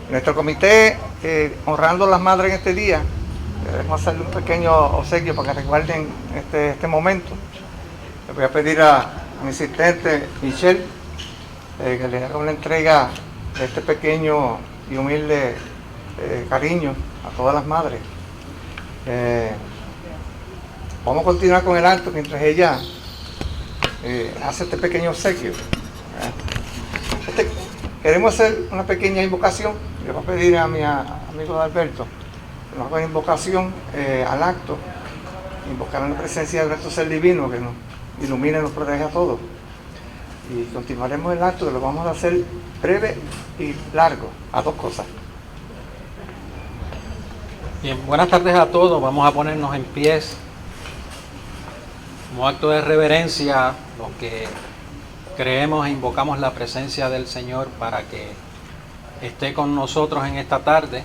Nuestro comité, honrando a las madres en este día, queremos hacerle un pequeño obsequio para que recuerden este momento. Le voy a pedir a mi asistente Michelle que le haga una entrega de este pequeño y humilde cariño a todas las madres. Vamos a continuar con el acto mientras ella hace este pequeño obsequio. Queremos hacer una pequeña invocación. Le voy a pedir a mi amigo Alberto que nos haga una invocación al acto, invocar en la presencia de nuestro ser divino que nos ilumine y nos protege a todos. Y continuaremos el acto, que lo vamos a hacer breve y largo, a dos cosas. Bien, buenas tardes a todos. Vamos a ponernos en pies como acto de reverencia, los que creemos e invocamos la presencia del Señor para que esté con nosotros en esta tarde,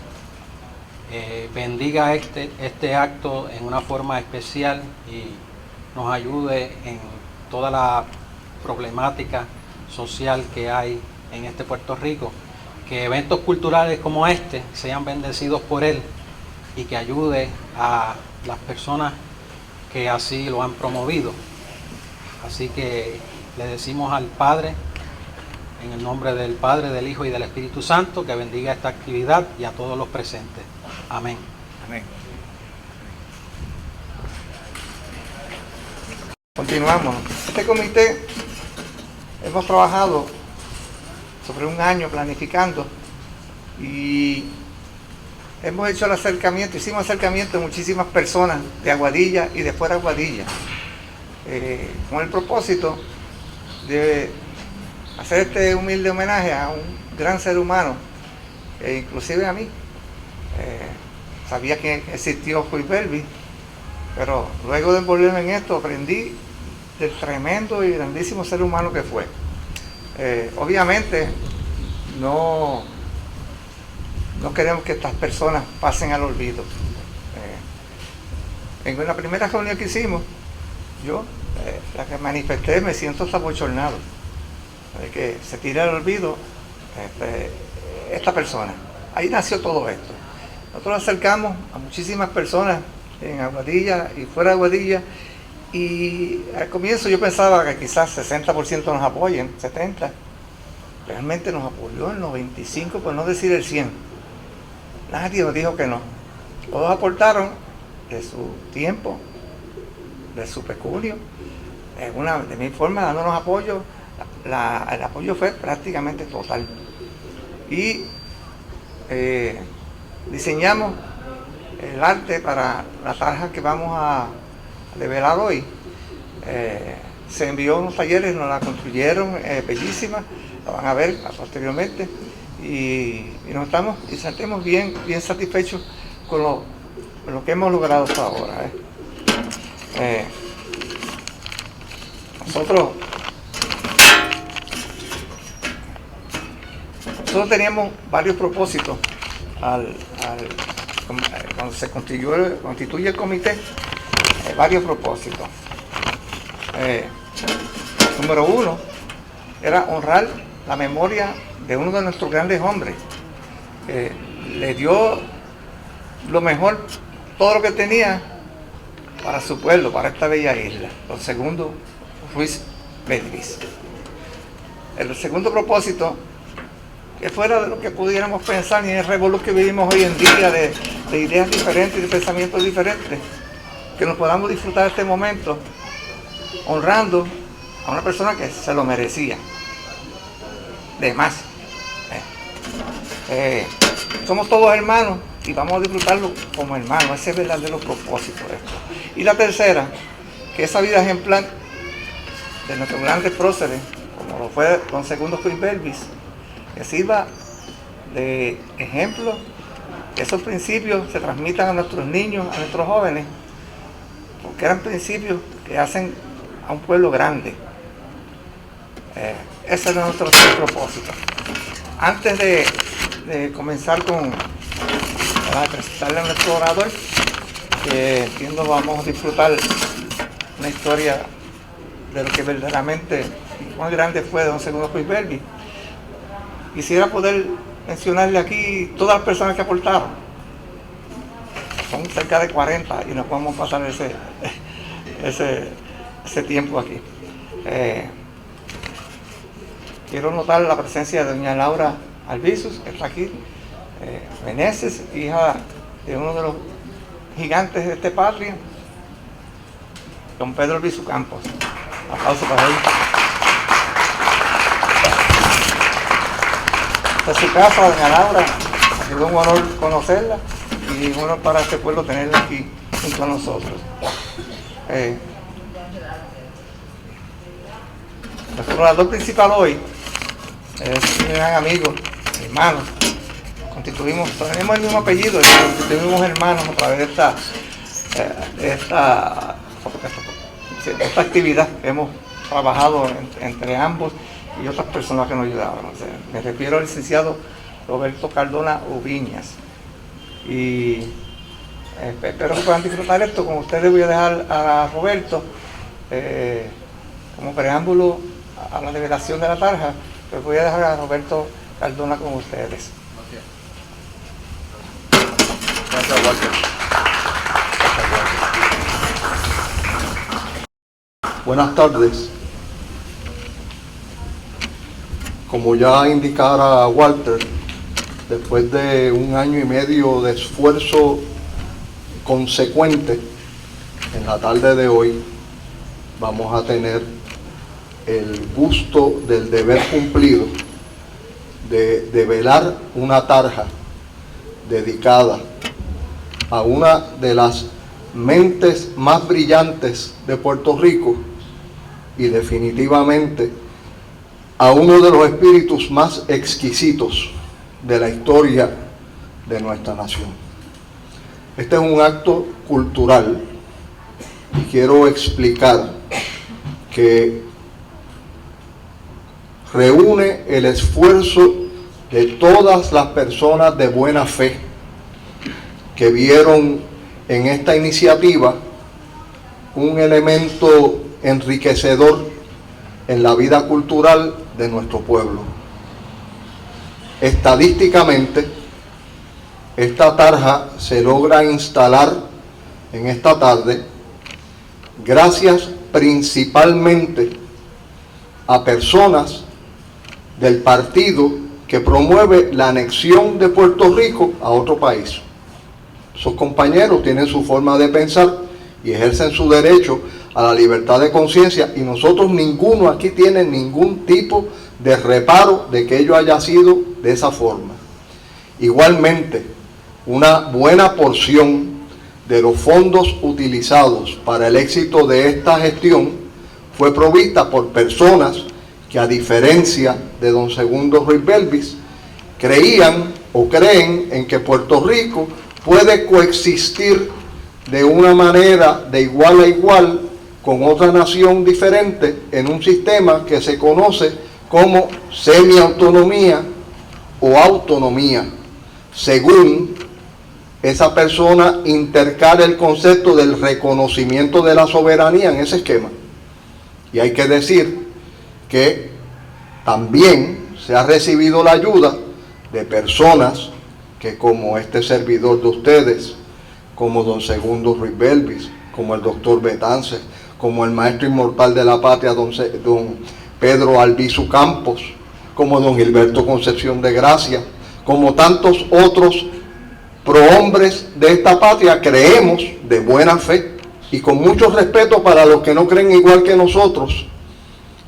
bendiga este acto en una forma especial y nos ayude en toda la problemática social que hay en este Puerto Rico, que eventos culturales como este sean bendecidos por Él y que ayude a las personas que así lo han promovido. Así que le decimos al Padre, en el nombre del Padre, del Hijo y del Espíritu Santo, que bendiga esta actividad y a todos los presentes. Amén. Amén. Continuamos. Este comité hemos trabajado sobre un año planificando y hemos hecho el acercamiento, hicimos acercamiento de muchísimas personas de Aguadilla y de fuera de Aguadilla, con el propósito de hacer este humilde homenaje a un gran ser humano, inclusive a mí. Sabía que existió Ruiz Belvis, pero luego de envolverme en esto aprendí del tremendo y grandísimo ser humano que fue. Obviamente no queremos que estas personas pasen al olvido. En la primera reunión que hicimos, yo, la que manifesté, me siento abochornado de que se tire al olvido esta persona. Ahí nació todo esto. Nosotros nos acercamos a muchísimas personas en Aguadilla y fuera de Aguadilla, y al comienzo yo pensaba que quizás 60% nos apoyen, 70%. Realmente nos apoyó el 95%, por no decir el 100%. Nadie nos dijo que no. Todos aportaron de su tiempo, de su peculio, de mi forma, dándonos apoyo. El apoyo fue prácticamente total. Y diseñamos el arte para la tarja que vamos a develar hoy. Se envió a unos talleres, nos la construyeron, bellísima, la van a ver posteriormente, y nos estamos y sentimos bien satisfechos con lo que hemos logrado hasta ahora. Nosotros teníamos varios propósitos cuando se constituye el comité, varios propósitos. Número uno era honrar la memoria de uno de nuestros grandes hombres, que le dio lo mejor, todo lo que tenía para su pueblo, para esta bella isla. Lo segundo, Ruiz Belvis. El segundo propósito, que fuera de lo que pudiéramos pensar, ni en el revolú que vivimos hoy en día, de ideas diferentes y de pensamientos diferentes, que nos podamos disfrutar de este momento honrando a una persona que se lo merecía. De más. Somos todos hermanos y vamos a disfrutarlo como hermanos. Ese es el verdadero propósito de esto. Y la tercera, que esa vida ejemplar de nuestros grandes próceres, como lo fue don Segundo Ruiz Belvis, que sirva de ejemplo, que esos principios se transmitan a nuestros niños, a nuestros jóvenes, porque eran principios que hacen a un pueblo grande. Ese es nuestro propósito. Antes de comenzar para presentarle a nuestro orador, que entiendo vamos a disfrutar una historia de lo que verdaderamente muy grande fue don Segundo Ruiz Belvis, quisiera poder mencionarle aquí todas las personas que aportaron. Son cerca de 40 y no podemos pasar ese tiempo aquí. Quiero notar la presencia de doña Laura Albizus, que está aquí, Meneses, hija de uno de los gigantes de este patria, don Pedro Albizu Campos. Aplauso para él. Esta es su casa, doña Laura. Ha sido un honor conocerla y un honor para este pueblo tenerla aquí junto a nosotros. Nuestro orador principal hoy es un gran amigo, hermano. Tenemos el mismo apellido y constituimos hermanos a través de esta actividad que hemos trabajado entre ambos y otras personas que nos ayudaban. O sea, me refiero al licenciado Roberto Cardona Ubiñas. Y espero que puedan disfrutar esto. Con ustedes voy a dejar a Roberto como preámbulo a la revelación de la tarja, pues voy a dejar a Roberto Cardona con ustedes. Gracias, Walter. Buenas tardes. Como ya indicara Walter, después de 1 año y medio de esfuerzo consecuente, en la tarde de hoy vamos a tener el gusto del deber cumplido de develar una tarja dedicada a una de las mentes más brillantes de Puerto Rico y definitivamente a uno de los espíritus más exquisitos de la historia de nuestra nación. Este es un acto cultural y quiero explicar que reúne el esfuerzo de todas las personas de buena fe que vieron en esta iniciativa un elemento enriquecedor en la vida cultural de nuestro pueblo. Estadísticamente, esta tarja se logra instalar en esta tarde gracias principalmente a personas del partido que promueve la anexión de Puerto Rico a otro país. Sus compañeros tienen su forma de pensar y ejercen su derecho a la libertad de conciencia, y nosotros ninguno aquí tiene ningún tipo de reparo de que ello haya sido de esa forma. Igualmente, una buena porción de los fondos utilizados para el éxito de esta gestión fue provista por personas que, a diferencia de don Segundo Ruiz Belvis, creían o creen en que Puerto Rico puede coexistir de una manera de igual a igual con otra nación diferente en un sistema que se conoce como semiautonomía o autonomía, según esa persona intercala el concepto del reconocimiento de la soberanía en ese esquema. Y hay que decir que también se ha recibido la ayuda de personas que, como este servidor de ustedes, como don Segundo Ruiz Belvis, como el doctor Betances, como el maestro inmortal de la patria, don Pedro Albizu Campos, como don Gilberto Concepción de Gracia, como tantos otros prohombres de esta patria, creemos de buena fe y con mucho respeto para los que no creen igual que nosotros.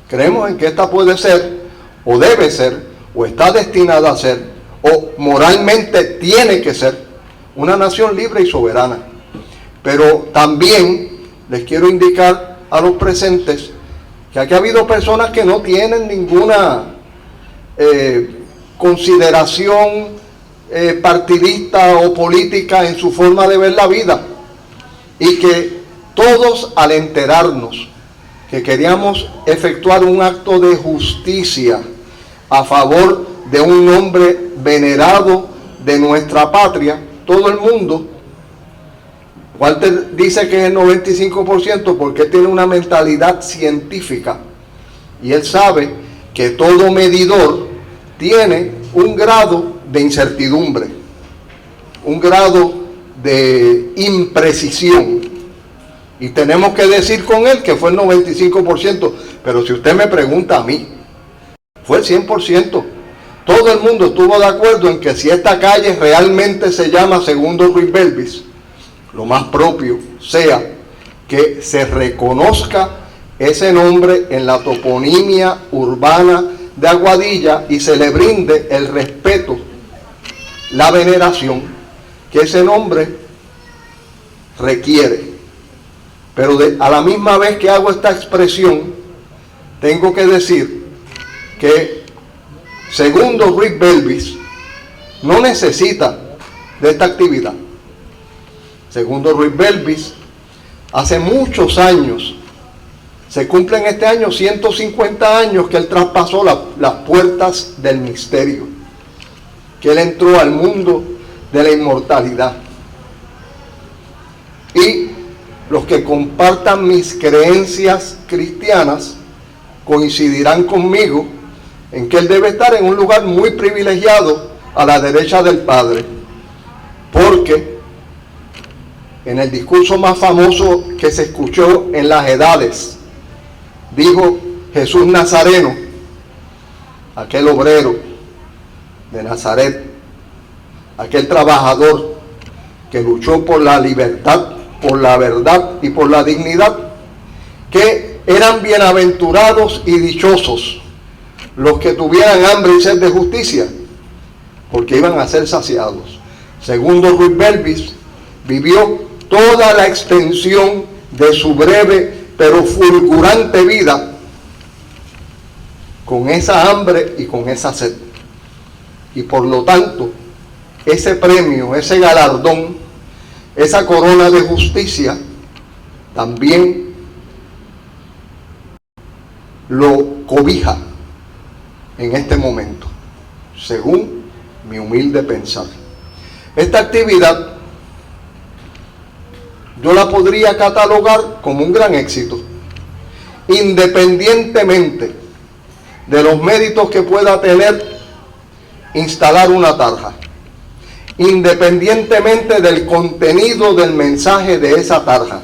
Creemos en que esta puede ser, o debe ser, o está destinada a ser, o moralmente tiene que ser una nación libre y soberana. Pero también les quiero indicar a los presentes que aquí ha habido personas que no tienen ninguna consideración partidista o política en su forma de ver la vida, y que todos, al enterarnos que queríamos efectuar un acto de justicia a favor de un hombre venerado de nuestra patria, todo el mundo, Walter dice que es el 95% porque tiene una mentalidad científica y él sabe que todo medidor tiene un grado de incertidumbre, un grado de imprecisión. Y tenemos que decir con él que fue el 95%, pero si usted me pregunta a mí, fue el 100%. Todo el mundo estuvo de acuerdo en que si esta calle realmente se llama Segundo Ruiz Belvis, lo más propio sea que se reconozca ese nombre en la toponimia urbana de Aguadilla y se le brinde el respeto, la veneración que ese nombre requiere. Pero a la misma vez que hago esta expresión, tengo que decir que Segundo Ruiz Belvis no necesita de esta actividad. Segundo Ruiz Belvis, hace muchos años, se cumplen este año 150 años que él traspasó las puertas del misterio, que él entró al mundo de la inmortalidad. Y los que compartan mis creencias cristianas coincidirán conmigo en que él debe estar en un lugar muy privilegiado a la derecha del Padre, porque en el discurso más famoso que se escuchó en las edades, dijo Jesús Nazareno, aquel obrero de Nazaret, aquel trabajador que luchó por la libertad, por la verdad y por la dignidad, que eran bienaventurados y dichosos los que tuvieran hambre y sed de justicia, porque iban a ser saciados. Segundo Ruiz Belvis vivió toda la extensión de su breve pero fulgurante vida con esa hambre y con esa sed. Y por lo tanto, ese premio, ese galardón, esa corona de justicia, también lo cobija en este momento, según mi humilde pensar. Esta actividad yo la podría catalogar como un gran éxito, independientemente de los méritos que pueda tener instalar una tarja, independientemente del contenido del mensaje de esa tarja,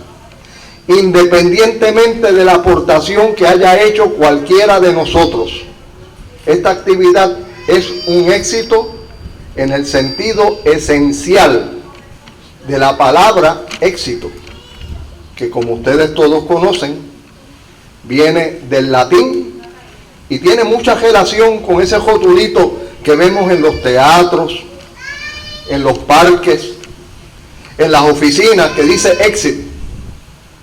independientemente de la aportación que haya hecho cualquiera de nosotros. Esta actividad es un éxito en el sentido esencial de la palabra éxito, que como ustedes todos conocen, viene del latín y tiene mucha relación con ese rotulito que vemos en los teatros, en los parques, en las oficinas, que dice exit.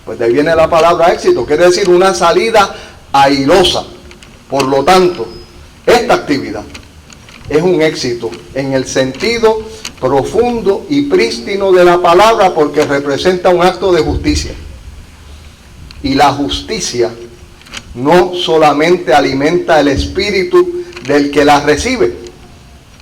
Pues de ahí viene la palabra éxito, quiere decir una salida airosa. Por lo tanto, esta actividad es un éxito en el sentido profundo y prístino de la palabra, porque representa un acto de justicia. Y la justicia no solamente alimenta el espíritu del que la recibe,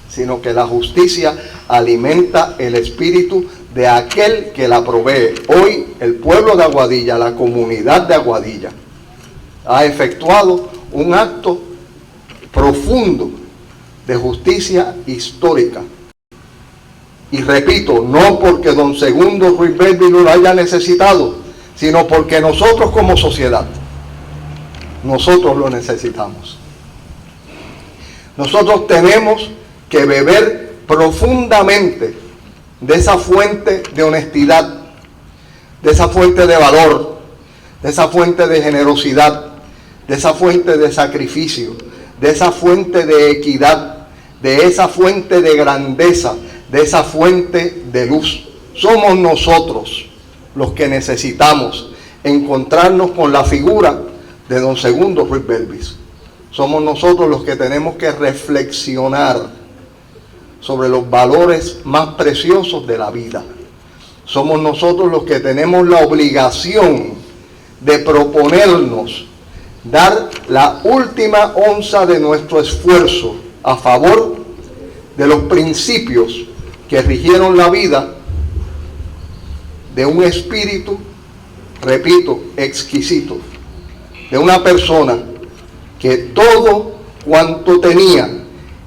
sino que la justicia alimenta el espíritu de aquel que la provee. Hoy el pueblo de Aguadilla, la comunidad de Aguadilla, ha efectuado un acto profundo de justicia histórica. Y repito, no porque don Segundo Ruiz Belvis lo haya necesitado, sino porque nosotros como sociedad, nosotros lo necesitamos. Nosotros tenemos que beber profundamente de esa fuente de honestidad, de esa fuente de valor, de esa fuente de generosidad, de esa fuente de sacrificio, de esa fuente de equidad, de esa fuente de grandeza, de esa fuente de luz. Somos nosotros los que necesitamos encontrarnos con la figura de don Segundo Ruiz Belvis. Somos nosotros los que tenemos que reflexionar sobre los valores más preciosos de la vida. Somos nosotros los que tenemos la obligación de proponernos dar la última onza de nuestro esfuerzo a favor de los principios que rigieron la vida de un espíritu, repito, exquisito, de una persona que todo cuanto tenía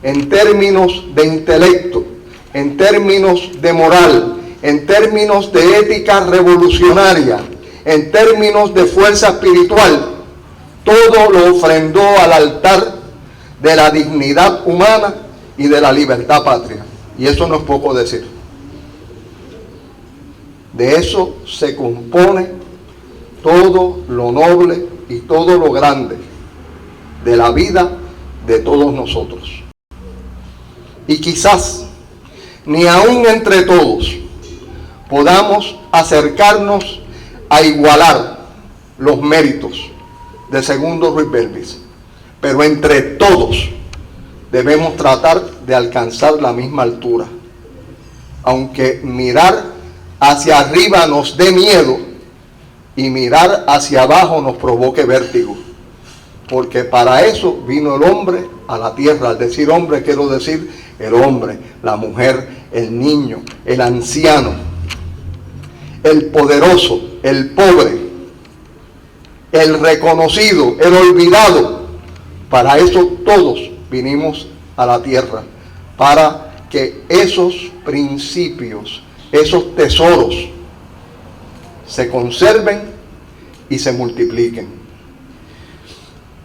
en términos de intelecto, en términos de moral, en términos de ética revolucionaria, en términos de fuerza espiritual, todo lo ofrendó al altar de la dignidad humana y de la libertad patria. Y eso no es poco decir. De eso se compone todo lo noble y todo lo grande de la vida de todos nosotros. Y quizás ni aún entre todos podamos acercarnos a igualar los méritos de Segundo Ruiz Belvis, pero entre todos debemos tratar de alcanzar la misma altura, aunque mirar hacia arriba nos dé miedo y mirar hacia abajo nos provoque vértigo, porque para eso vino el hombre a la tierra. Al decir hombre quiero decir el hombre, la mujer, el niño, el anciano, el poderoso, el pobre, el reconocido, el olvidado. Para eso todos vinimos a la tierra, para que esos principios, esos tesoros se conserven y se multipliquen.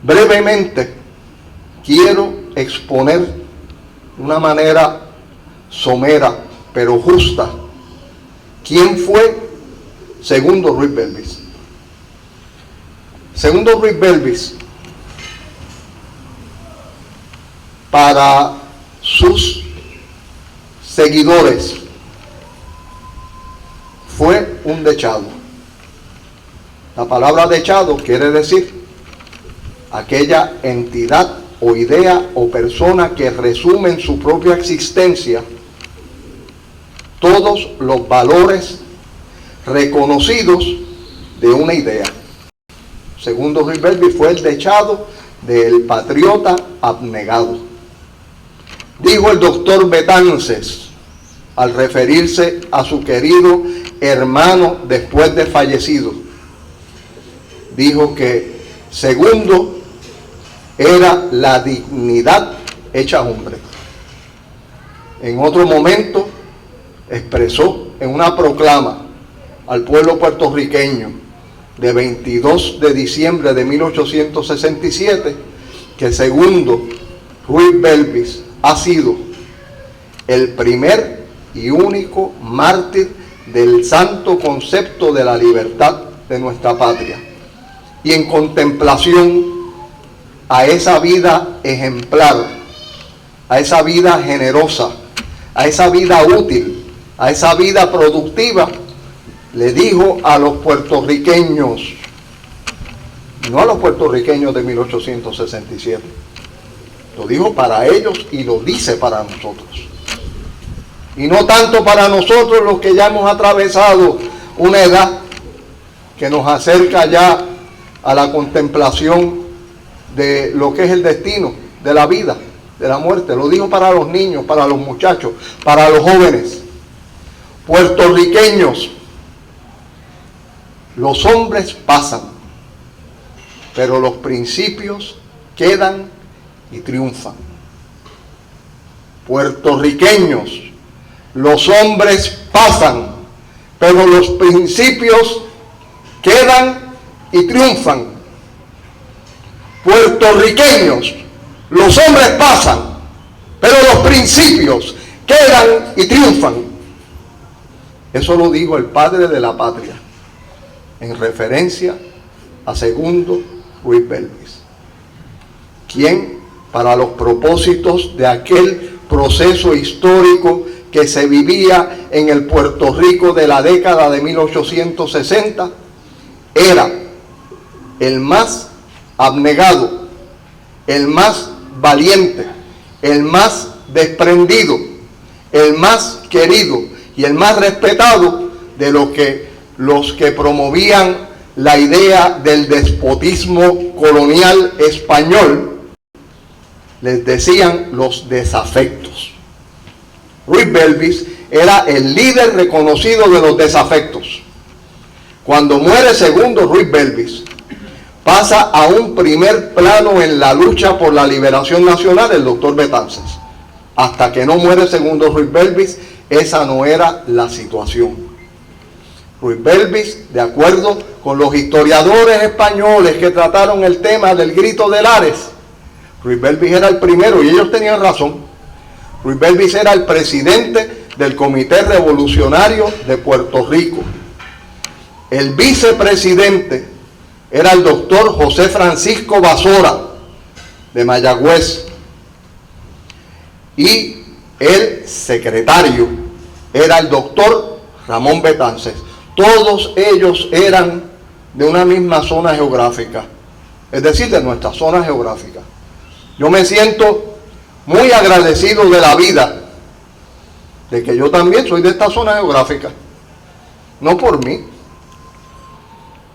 Brevemente quiero exponer de una manera somera pero justa quién fue Segundo Ruiz Belvis. Segundo Ruiz Belvis, para sus seguidores, fue un dechado. La palabra dechado quiere decir aquella entidad o idea o persona que resume en su propia existencia todos los valores reconocidos de una idea. Segundo Ruiz Belvis fue el dechado del patriota abnegado. Dijo el doctor Betances, al referirse a su querido hermano después de fallecido, dijo que Segundo era la dignidad hecha hombre. En otro momento expresó en una proclama al pueblo puertorriqueño de 22 de diciembre de 1867 que Segundo Ruiz Belvis ha sido el primer y único mártir del santo concepto de la libertad de nuestra patria, y en contemplación a esa vida ejemplar, a esa vida generosa, a esa vida útil, a esa vida productiva, le dijo a los puertorriqueños, no a los puertorriqueños de 1867, lo dijo para ellos y lo dice para nosotros. Y no tanto para nosotros los que ya hemos atravesado una edad que nos acerca ya a la contemplación de lo que es el destino de la vida, de la muerte. Lo dijo para los niños, para los muchachos, para los jóvenes. Puertorriqueños, los hombres pasan, pero los principios quedan y triunfan. Puertorriqueños, los hombres pasan, pero los principios quedan y triunfan. Puertorriqueños, los hombres pasan, pero los principios quedan y triunfan. Eso lo dijo el padre de la patria, en referencia a Segundo Ruiz Belvis, quien, para los propósitos de aquel proceso histórico que se vivía en el Puerto Rico de la década de 1860, era el más abnegado, el más valiente, el más desprendido, el más querido y el más respetado de los que promovían la idea del despotismo colonial español. Les decían los desafectos. Ruiz Belvis era el líder reconocido de los desafectos. Cuando muere Segundo Ruiz Belvis, pasa a un primer plano en la lucha por la liberación nacional el doctor Betances. hasta que no muere Segundo Ruiz Belvis, esa no era la situación. Ruiz Belvis, de acuerdo con los historiadores españoles que trataron el tema del grito de Lares, Ruiz Belvis era el primero, y ellos tenían razón. Ruiz Belvis era el presidente del Comité Revolucionario de Puerto Rico. El vicepresidente era el doctor José Francisco Basora, de Mayagüez, y el secretario era el doctor Ramón Betances. Todos ellos eran de una misma zona geográfica, es decir, de nuestra zona geográfica. Yo me siento muy agradecido de la vida, de que yo también soy de esta zona geográfica, no por mí,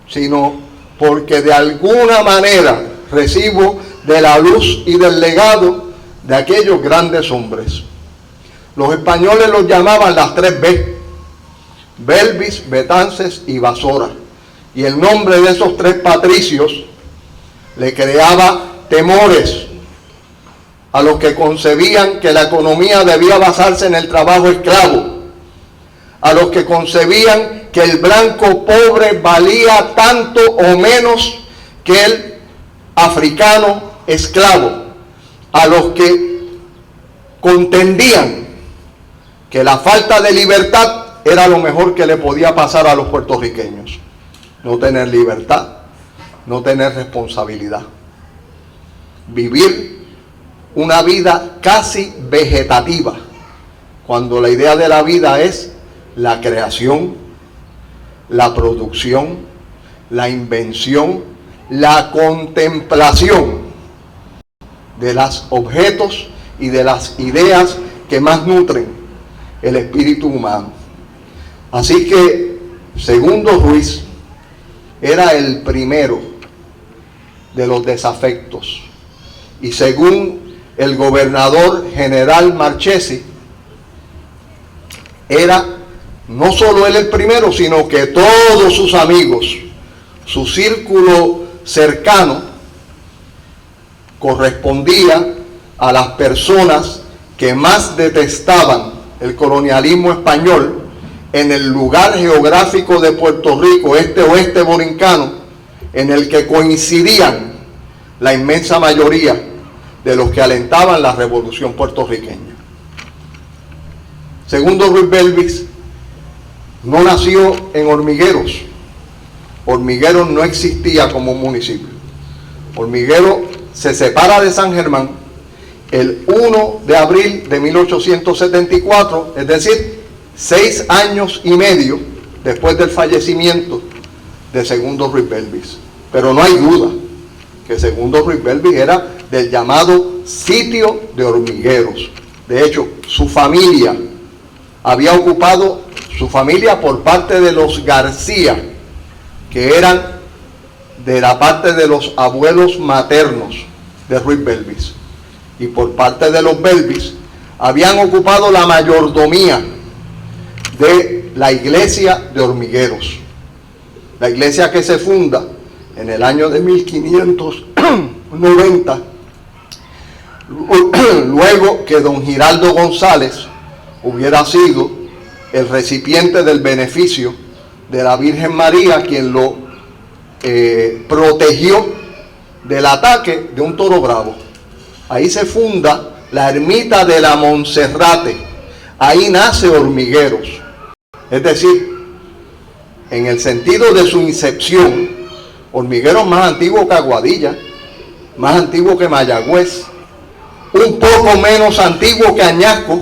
sino porque de alguna manera recibo de la luz y del legado de aquellos grandes hombres. Los españoles los llamaban las 3B, Belvis, Betances y Basora, y el nombre de esos 3 patricios le creaba temores a los que concebían que la economía debía basarse en el trabajo esclavo, a los que concebían que el blanco pobre valía tanto o menos que el africano esclavo, a los que contendían que la falta de libertad era lo mejor que le podía pasar a los puertorriqueños. No tener libertad, no tener responsabilidad, vivir una vida casi vegetativa, cuando la idea de la vida es la creación, la producción, la invención, la contemplación de los objetos y de las ideas que más nutren el espíritu humano. Así que Segundo Ruiz era el primero de los desafectos, y según el gobernador general Marchesi, era no solo él el primero, sino que todos sus amigos, su círculo cercano, correspondía a las personas que más detestaban el colonialismo español en el lugar geográfico de Puerto Rico, este oeste borincano, en el que coincidían la inmensa mayoría de los que alentaban la revolución puertorriqueña. Segundo Ruiz Belvis no nació en Hormigueros. Hormigueros no existía como municipio. Hormigueros se separa de San Germán el 1 de abril de 1874, es decir, 6 años y medio después del fallecimiento de Segundo Ruiz Belvis. Pero no hay duda que Segundo Ruiz Belvis era del llamado sitio de Hormigueros. De hecho, su familia había ocupado, su familia por parte de los García, que eran de la parte de los abuelos maternos de Ruiz Belvis, y por parte de los Belvis, habían ocupado la mayordomía de la iglesia de Hormigueros, la iglesia que se funda en el año de 1590, luego que don Giraldo González hubiera sido el recipiente del beneficio de la Virgen María, quien lo protegió del ataque de un toro bravo. Ahí se funda la ermita de la Monserrate, ahí nace Hormigueros. Es decir, en el sentido de su incepción, Hormigueros más antiguo que Aguadilla, más antiguo que Mayagüez, un poco menos antiguo que Añasco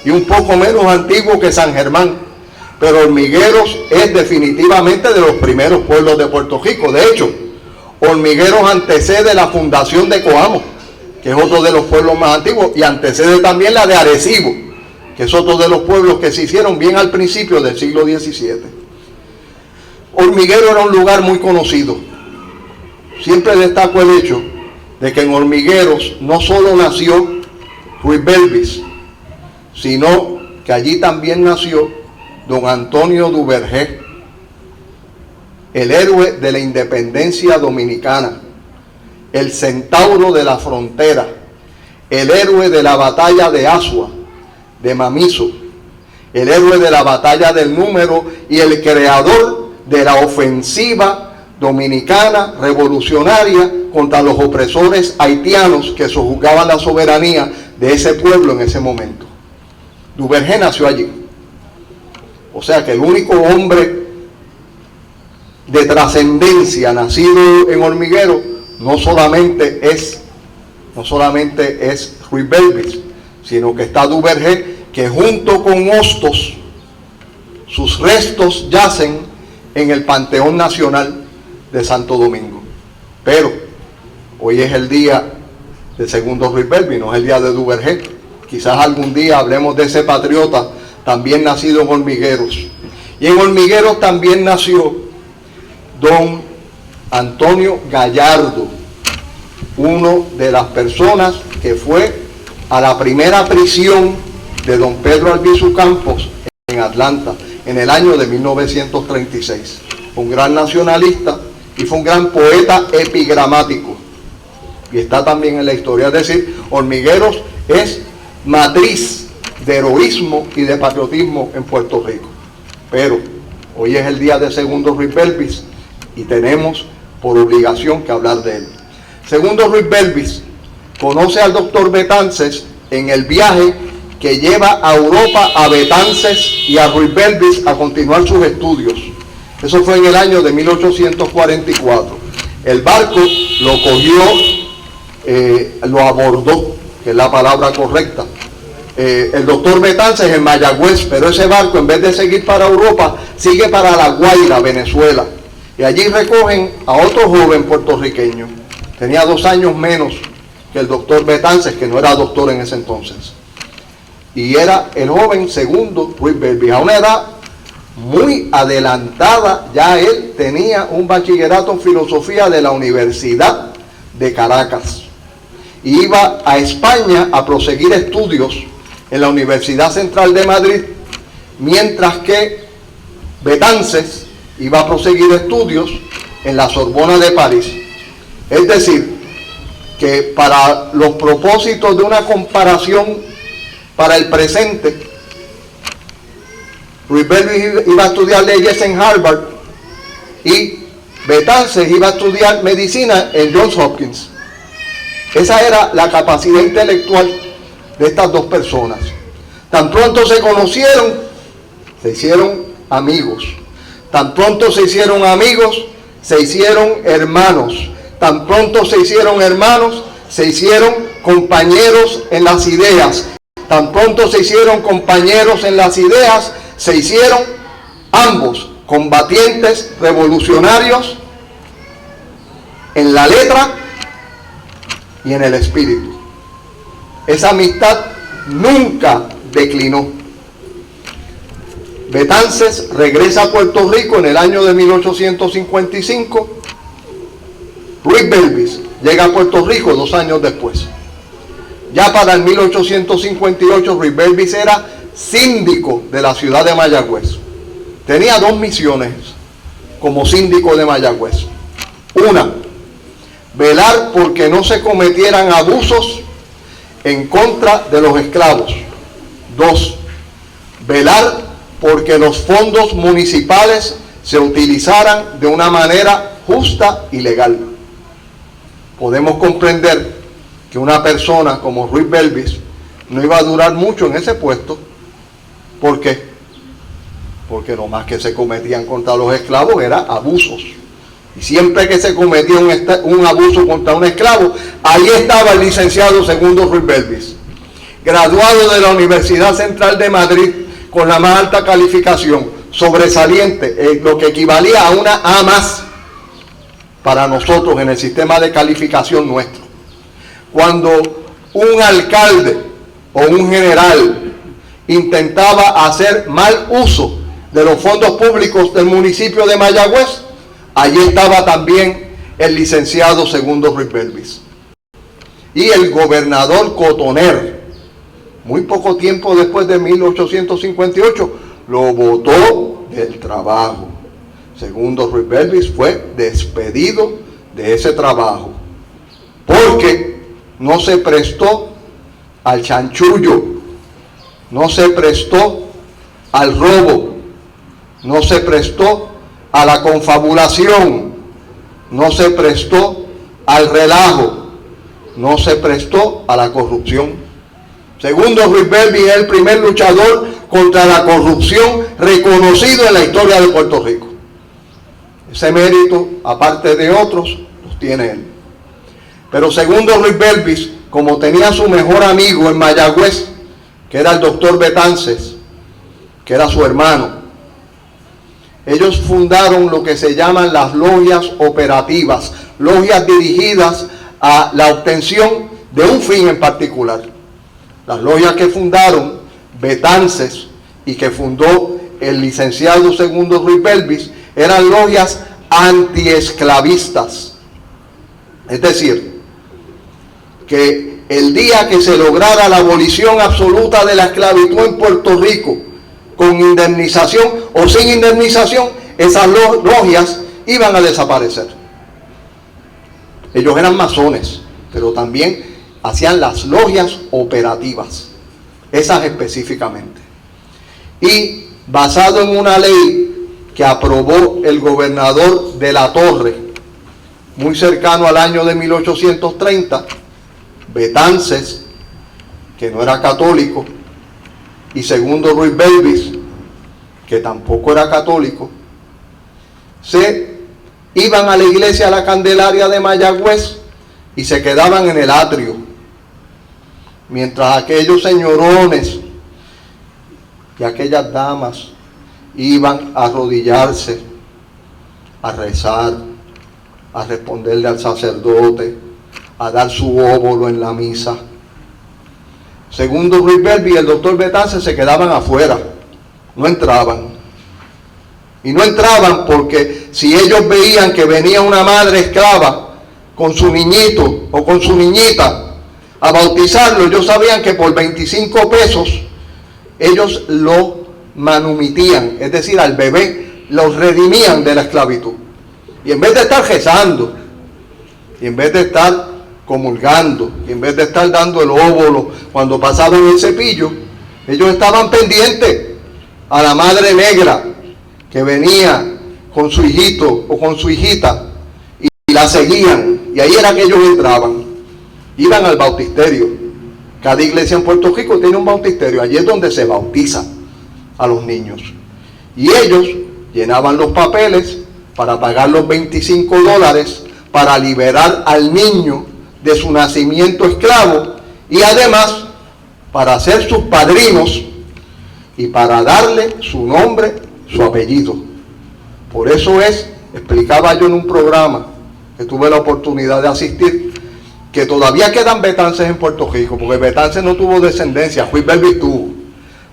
y un poco menos antiguo que San Germán. Pero Hormigueros es definitivamente de los primeros pueblos de Puerto Rico. De hecho, Hormigueros antecede la fundación de Coamo, que es otro de los pueblos más antiguos, y antecede también la de Arecibo, que es otro de los pueblos que se hicieron bien al principio del siglo XVII. Hormigueros era un lugar muy conocido. Siempre destaco el hecho de que en Hormigueros no solo nació Ruiz Belvis, sino que allí también nació don Antonio Duvergé, el héroe de la independencia dominicana, el centauro de la frontera, el héroe de la batalla de Asua, de Mamizo, el héroe de la batalla del Número y el creador de la ofensiva dominicana revolucionaria contra los opresores haitianos que sojuzgaban la soberanía de ese pueblo en ese momento. Duvergé nació allí. O sea que el único hombre de trascendencia nacido en Hormiguero no solamente es Ruiz Belvis, sino que está Duvergé, que junto con Hostos, sus restos yacen en el Panteón Nacional de Santo Domingo. Pero hoy es el día del segundo Ruiz Belvis, no es el día de Duvergé. Quizás algún día hablemos de ese patriota también nacido en Hormigueros. Y en Hormigueros también nació don Antonio Gallardo, uno de las personas que fue a la primera prisión de don Pedro Albizu Campos en Atlanta en el año de 1936. Fue un gran nacionalista y fue un gran poeta epigramático. Y está también en la historia. Es decir, Hormigueros es matriz de heroísmo y de patriotismo en Puerto Rico. Pero hoy es el día de segundo Ruiz Belvis y tenemos por obligación que hablar de él. Segundo Ruiz Belvis conoce al doctor Betances en el viaje que lleva a Europa a Betances y a Ruiz Belvis a continuar sus estudios. Eso fue en el año de 1844. El barco lo cogió, lo abordó, que es la palabra correcta, el doctor Betances en Mayagüez, pero ese barco en vez de seguir para Europa, sigue para La Guaira, Venezuela. Y allí recogen a otro joven puertorriqueño. Tenía 2 años menos que el doctor Betances, que no era doctor en ese entonces. Y era el joven segundo Ruiz Belvis. A una edad muy adelantada, ya él tenía un bachillerato en filosofía de la Universidad de Caracas. Y iba a España a proseguir estudios en la Universidad Central de Madrid, mientras que Betances iba a proseguir estudios en la Sorbona de París. Es decir, que para los propósitos de una comparación para el presente, Ruiz Belvis iba a estudiar leyes en Harvard y Betances iba a estudiar medicina en Johns Hopkins. Esa era la capacidad intelectual de estas dos personas. Tan pronto se conocieron, se hicieron amigos. Tan pronto se hicieron amigos, se hicieron hermanos. Tan pronto se hicieron hermanos, se hicieron compañeros en las ideas. Tan pronto se hicieron compañeros en las ideas, se hicieron ambos combatientes revolucionarios en la letra y en el espíritu. Esa amistad nunca declinó. Betances regresa a Puerto Rico en el año de 1855. Ruiz Belvis llega a Puerto Rico 2 años después. Ya para el 1858 Ruiz Belvis era síndico de la ciudad de Mayagüez. Tenía 2 misiones como síndico de Mayagüez. Una, velar porque no se cometieran abusos en contra de los esclavos. 2, velar porque los fondos municipales se utilizaran de una manera justa y legal. Podemos comprender que una persona como Ruiz Belvis no iba a durar mucho en ese puesto. ¿Por qué? Porque lo más que se cometían contra los esclavos era abusos. Y siempre que se cometía un abuso contra un esclavo, ahí estaba el licenciado segundo Ruiz Belvis, graduado de la Universidad Central de Madrid con la más alta calificación, sobresaliente, lo que equivalía a una A más para nosotros en el sistema de calificación nuestro. Cuando un alcalde o un general intentaba hacer mal uso de los fondos públicos del municipio de Mayagüez, allí estaba también el licenciado segundo Ruiz Belvis. Y el gobernador Cotoner, muy poco tiempo después de 1858, lo botó del trabajo. Segundo Ruiz Belvis fue despedido de ese trabajo porque no se prestó al chanchullo, no se prestó al robo, no se prestó a la confabulación, no se prestó al relajo, no se prestó a la corrupción. Segundo Ruiz Belvis es el primer luchador contra la corrupción reconocido en la historia de Puerto Rico. Ese mérito, aparte de otros, los tiene él. Pero segundo Ruiz Belvis, como tenía su mejor amigo en Mayagüez, que era el doctor Betances, que era su hermano, ellos fundaron lo que se llaman las logias operativas, logias dirigidas a la obtención de un fin en particular. Las logias que fundaron Betances y que fundó el licenciado segundo Ruiz Belvis eran logias antiesclavistas. Es decir, que el día que se lograra la abolición absoluta de la esclavitud en Puerto Rico, con indemnización o sin indemnización, esas logias iban a desaparecer. Ellos eran masones, pero también hacían las logias operativas, esas específicamente. Y basado en una ley que aprobó el gobernador de La Torre, muy cercano al año de 1830, Betances, que no era católico, y segundo Ruiz Belvis, que tampoco era católico, se iban a la iglesia La Candelaria de Mayagüez y se quedaban en el atrio, mientras aquellos señorones y aquellas damas iban a arrodillarse, a rezar, a responderle al sacerdote, a dar su óbolo en la misa. Segundo Ruiz Belvis y el doctor Betances se quedaban afuera, no entraban. Y no entraban porque si ellos veían que venía una madre esclava con su niñito o con su niñita a bautizarlo, ellos sabían que por 25 pesos ellos lo manumitían, es decir, al bebé los redimían de la esclavitud. Y en vez de estar rezando, y en vez de estar comulgando, y en vez de estar dando el óvulo cuando pasaban el cepillo, ellos estaban pendientes a la madre negra que venía con su hijito o con su hijita y la seguían, y ahí era que ellos entraban, iban al bautisterio. Cada iglesia en Puerto Rico tiene un bautisterio, allí es donde se bautiza a los niños, y ellos llenaban los papeles para pagar los $25 para liberar al niño de su nacimiento esclavo, y además para ser sus padrinos y para darle su nombre, su apellido. Por eso explicaba yo en un programa que tuve la oportunidad de asistir, que todavía quedan Betances en Puerto Rico, porque Betances no tuvo descendencia, Ruiz Belvis tuvo,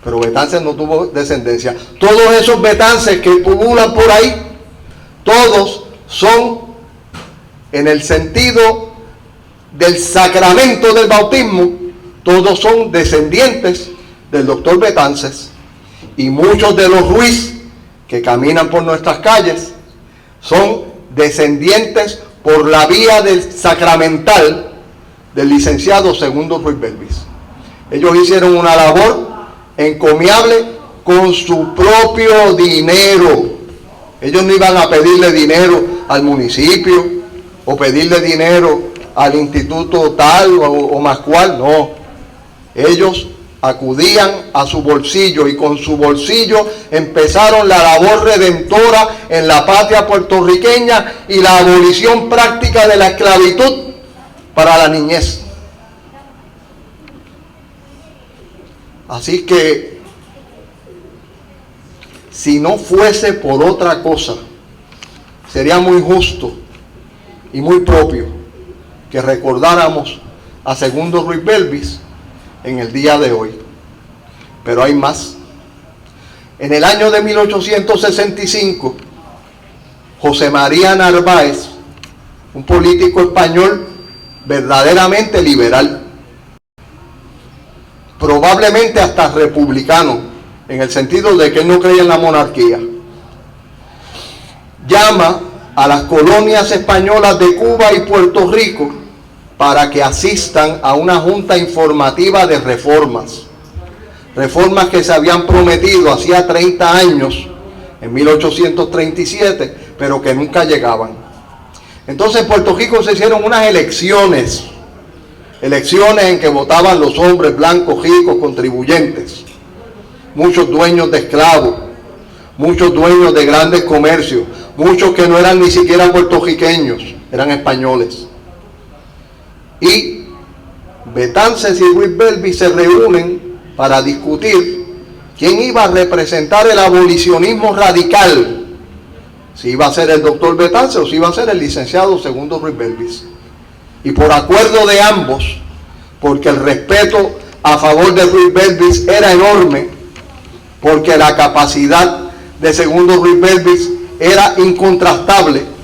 pero Betances no tuvo descendencia. Todos esos Betances que pululan por ahí, todos son, en el sentido del sacramento del bautismo, todos son descendientes del doctor Betances, y muchos de los Ruiz que caminan por nuestras calles son descendientes por la vía del sacramental del licenciado segundo Ruiz Belvis. Ellos hicieron una labor encomiable con su propio dinero. Ellos no iban a pedirle dinero al municipio o pedirle dinero al instituto tal o más cual, no. Ellos acudían a su bolsillo y con su bolsillo empezaron la labor redentora en la patria puertorriqueña y la abolición práctica de la esclavitud para la niñez. Así que, si no fuese por otra cosa, sería muy justo y muy propio que recordáramos a segundo Ruiz Belvis en el día de hoy. Pero hay más. En el año de 1865, José María Narváez, un político español verdaderamente liberal, probablemente hasta republicano, en el sentido de que él no creía en la monarquía, llama a las colonias españolas de Cuba y Puerto Rico para que asistan a una junta informativa de reformas. Reformas que se habían prometido hacía 30 años, en 1837, pero que nunca llegaban. Entonces en Puerto Rico se hicieron unas elecciones en que votaban los hombres blancos, ricos, contribuyentes, muchos dueños de esclavos, muchos dueños de grandes comercios, muchos que no eran ni siquiera puertorriqueños, eran españoles. Y Betances y Ruiz Belvis se reúnen para discutir quién iba a representar el abolicionismo radical, si iba a ser el doctor Betances o si iba a ser el licenciado Segundo Ruiz Belvis. Y por acuerdo de ambos, porque el respeto a favor de Ruiz Belvis era enorme, porque la capacidad de Segundo Ruiz Belvis era incontrastable,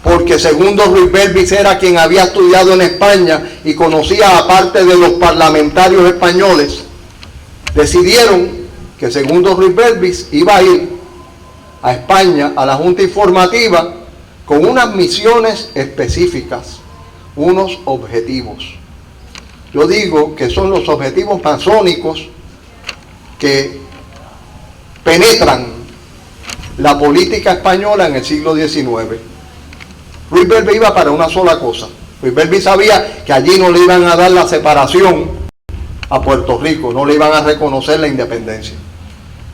porque Segundo Ruiz Belvis era quien había estudiado en España y conocía a parte de los parlamentarios españoles, decidieron que Segundo Ruiz Belvis iba a ir a España a la Junta Informativa con unas misiones específicas, unos objetivos. Yo digo que son los objetivos masónicos que penetran la política española en el siglo XIX. Ruiz Belvis iba para una sola cosa. Ruiz Belvis sabía que allí no le iban a dar la separación a Puerto Rico, no le iban a reconocer la independencia,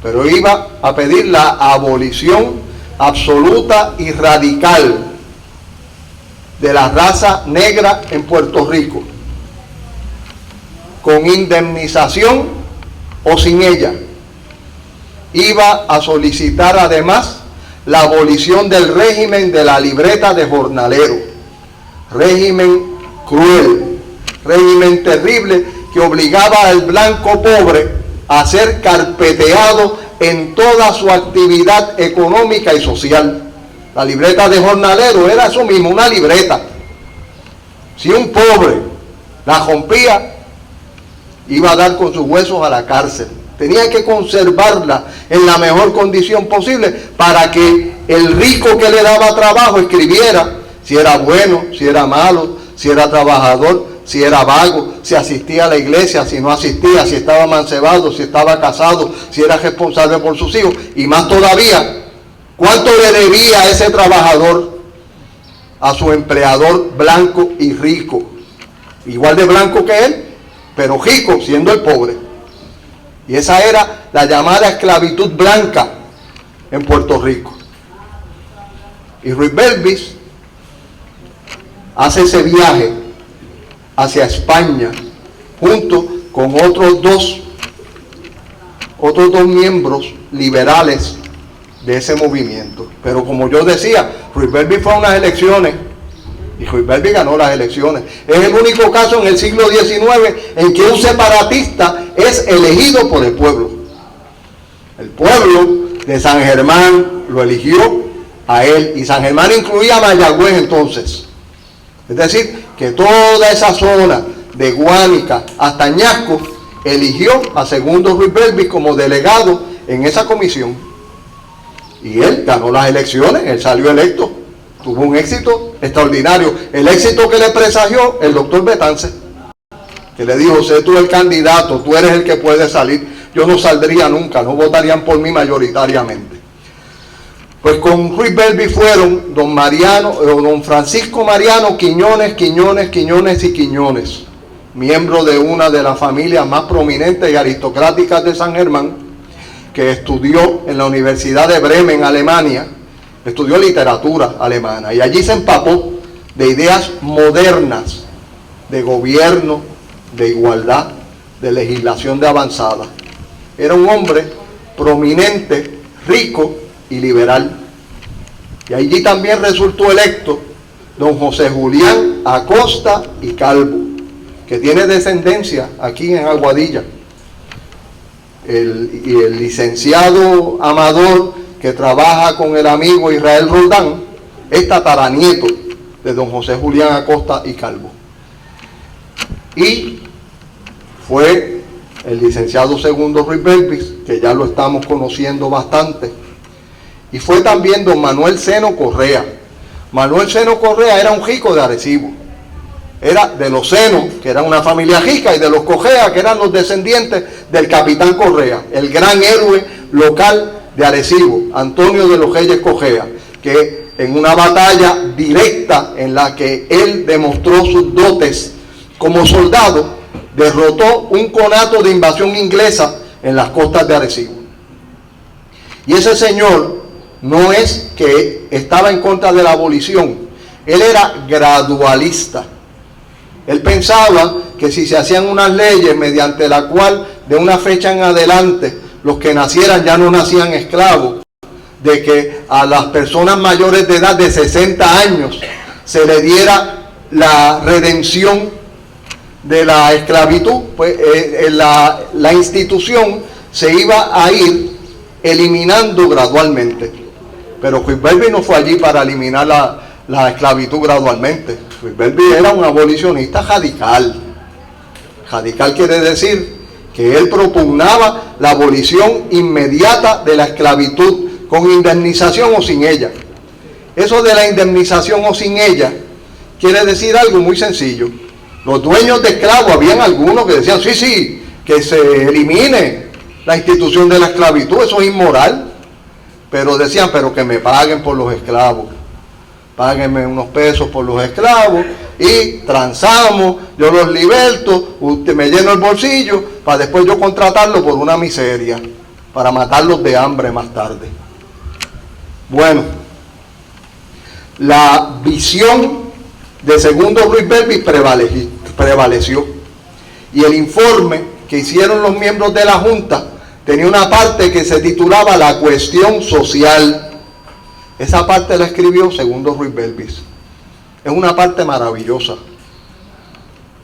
pero iba a pedir la abolición absoluta y radical de la raza negra en Puerto Rico, con indemnización o sin ella. Iba a solicitar además la abolición del régimen de la libreta de jornalero, régimen cruel, régimen terrible que obligaba al blanco pobre a ser carpeteado en toda su actividad económica y social. La libreta de jornalero era eso mismo, una libreta. Si un pobre la rompía, iba a dar con sus huesos a la cárcel. Tenía que conservarla en la mejor condición posible para que el rico que le daba trabajo escribiera si era bueno, si era malo, si era trabajador, si era vago, si asistía a la iglesia, si no asistía, si estaba mancebado, si estaba casado, si era responsable por sus hijos. Y más todavía, ¿cuánto le debía ese trabajador a su empleador blanco y rico? Igual de blanco que él, pero rico siendo el pobre. Y esa era la llamada esclavitud blanca en Puerto Rico. Y Ruiz Belvis hace ese viaje hacia España junto con otros dos miembros liberales de ese movimiento. Pero como yo decía, Ruiz Belvis fue a unas elecciones y Ruiz Belvis ganó las elecciones. Es el único caso en el siglo XIX en que un separatista es elegido por el pueblo. El pueblo de San Germán lo eligió a él, y San Germán incluía a Mayagüez entonces. Es decir, que toda esa zona de Guánica hasta Ñasco eligió a Segundo Ruiz Belvis como delegado en esa comisión. Y él ganó las elecciones, él salió electo. Tuvo un éxito extraordinario, el éxito que le presagió el doctor Betances, que le dijo: sé tú el candidato, tú eres el que puede salir, yo no saldría nunca, no votarían por mí mayoritariamente. Pues con Ruiz Belvis fueron don Francisco Mariano Quiñones, miembro de una de las familias más prominentes y aristocráticas de San Germán, que estudió en la Universidad de Bremen, Alemania. Estudió literatura alemana y allí se empapó de ideas modernas, de gobierno, de igualdad, de legislación de avanzada. Era un hombre prominente, rico y liberal. Y allí también resultó electo don José Julián Acosta y Calvo, que tiene descendencia aquí en Aguadilla. El licenciado Amador, que trabaja con el amigo Israel Roldán, es tataranieto de don José Julián Acosta y Calvo. Y fue el licenciado Segundo Ruiz Belvis, que ya lo estamos conociendo bastante, y fue también don Manuel Seno Correa. Manuel Seno Correa era un rico de Arecibo, era de los Senos, que era una familia rica, y de los Correa, que eran los descendientes del capitán Correa, el gran héroe local de Arecibo, Antonio de los Reyes Correa, que en una batalla directa en la que él demostró sus dotes como soldado, derrotó un conato de invasión inglesa en las costas de Arecibo. Y ese señor no es que estaba en contra de la abolición, él era gradualista. Él pensaba que si se hacían unas leyes mediante la cual de una fecha en adelante los que nacieran ya no nacían esclavos, de que a las personas mayores de edad de 60 años se le diera la redención de la esclavitud, pues la institución se iba a ir eliminando gradualmente. Pero Quigley no fue allí para eliminar la esclavitud gradualmente. Quigley era un abolicionista radical. Radical quiere decir que él propugnaba la abolición inmediata de la esclavitud, con indemnización o sin ella. Eso de la indemnización o sin ella quiere decir algo muy sencillo. Los dueños de esclavos, habían algunos que decían, sí, que se elimine la institución de la esclavitud, eso es inmoral. Pero decían, pero que me paguen por los esclavos. Páguenme unos pesos por los esclavos y transamos, yo los liberto, usted me lleno el bolsillo para después yo contratarlo por una miseria, para matarlos de hambre más tarde. Bueno, la visión de Segundo Ruiz Belvis prevaleció, y el informe que hicieron los miembros de la Junta tenía una parte que se titulaba La cuestión social. Esa parte la escribió Segundo Ruiz Belvis. Es una parte maravillosa.